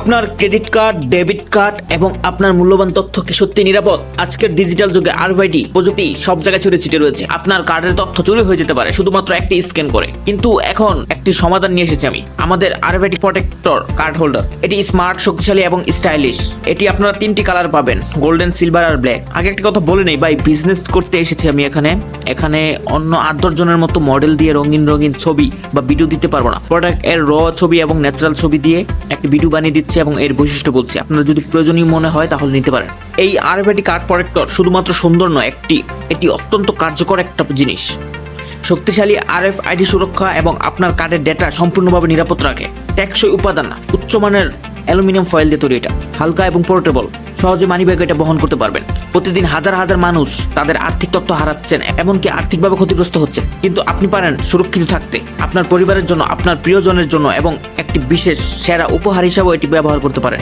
আপনার credit card, debit card এবং আপনার মূল্যবান তথ্য কি সত্যি নিরাপদ? আজকের ডিজিটাল যুগে আরএফআইডি প্রযুক্তি সব জায়গায় ছড়িয়ে ছিটিয়ে রয়েছে। আপনার কার্ডের তথ্য চুরি হয়ে যেতে পারে শুধুমাত্র একটি স্ক্যান করে। কিন্তু এখন একটি সমাধান নিয়ে এসেছি আমি, আমাদের আরএফআইডি প্রোটেক্টর কার্ড হোল্ডার। এটি স্মার্ট, শক্তিশালী এবং স্টাইলিশ। এটি আপনারা 3টি কালার পাবেন, গোল্ডেন, সিলভার আর ব্ল্যাক। আগে একটা কথা বলে নেই ভাই, বিজনেস করতে এসেছি আমি এখানে অন্য 8-10 জনের মতো মডেল দিয়ে রঙিন রঙিন ছবি বা ভিডিও দিতে পারবো না। প্রোডাক্ট এর র ছবি এবং ন্যাচারাল ছবি দিয়ে একটি ভিডিও বানিয়ে দিচ্ছি এবং এর বৈশিষ্ট্য বলছি। আপনারা যদি প্রয়োজনীয় মনে হয় তাহলে নিতে পারেন। এই আরএফআইডি কার্ড প্রোটেক্টর শুধুমাত্র সুন্দর নয়, এটি অত্যন্ত কার্যকর একটা জিনিস। শক্তিশালী আরএফআইডি সুরক্ষা এবং আপনার কার্ডের ডেটা সম্পূর্ণভাবে নিরাপদ রাখে। টেকসই উপাদান, উচ্চমানের অ্যালুমিনিয়াম ফয়েল দিয়ে তৈরি। এটা হালকা এবং পোর্টেবল, সহজে মানিব্যাগে এটা বহন করতে পারবেন। প্রতিদিন হাজার হাজার মানুষ তাদের আর্থিক তথ্য হারাচ্ছেন, এমনকি আর্থিকভাবে ক্ষতিগ্রস্ত হচ্ছে, কিন্তু আপনি পারেন সুরক্ষিত থাকতে। আপনার পরিবারের জন্য, আপনার প্রিয়জনের জন্য এবং একটি বিশেষ সেরা উপহার হিসাবেও এটি ব্যবহার করতে পারেন।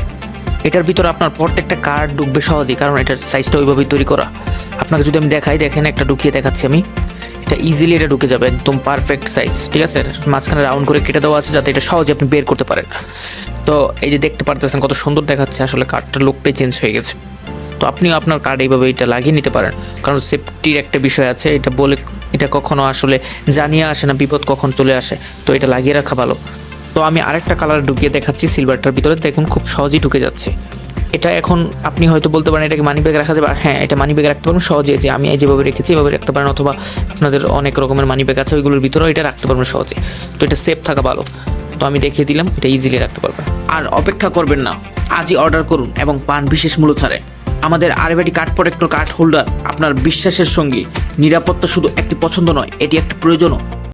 এটার ভিতরে আপনার প্রত্যেকটা কার্ড ঢুকবে সহজেই, কারণ এটার সাইজটা ওইভাবেই তৈরি করা। আপনাকে যদি আমি দেখাই, দেখেন একটা ঢুকিয়ে দেখাচ্ছি আমি, এটা ইজিলি এটা ঢুকে যাবে, একদম পারফেক্ট সাইজ। ঠিক আছে, মাঝখানে রাউন্ড করে কেটে দেওয়া আছে যাতে এটা সহজে আপনি বের করতে পারেন। তো এই যে দেখতে পারতেছেন কত সুন্দর দেখাচ্ছে, আসলে কার্ডটার লুকটাই চেঞ্জ হয়ে গেছে। তো আপনিও আপনার কার্ড এইভাবে এটা লাগিয়ে নিতে পারেন, কারণ সেফটির একটা বিষয় আছে। এটা কখনো আসলে জানিয়ে আসে না বিপদ কখন চলে আসে, তো এটা লাগিয়ে রাখা ভালো। তো আমি আরেকটা কালার ঢুকিয়ে দেখাচ্ছি সিলভারটার ভিতরে, দেখুন খুব সহজেই ঢুকে যাচ্ছে। এটা এখন আপনি হয়তো বলতে পারেন এটাকে মানি ব্যাগে রাখা যাবে, আর হ্যাঁ, এটা মানি ব্যাগে রাখতে পারবেন সহজে। যে আমি যেভাবে রেখেছি এভাবে রাখতে পারেন, অথবা আপনাদের অনেক রকমের মানি ব্যাগ আছে, ওইগুলোর ভিতরেও এটা রাখতে পারবেন সহজে। তো এটা সেফ থাকা ভালো। তো আমি দেখিয়ে দিলাম, এটা ইজিলি রাখতে পারবেন। আর অপেক্ষা করবেন না, আজই অর্ডার করুন এবং পান বিশেষ মূল্য ছাড়ে। আমাদের RFID card protector card holder আপনার বিশ্বাসের সঙ্গী। নিরাপত্তা শুধু একটি পছন্দ নয়, এটি একটি প্রয়োজনও।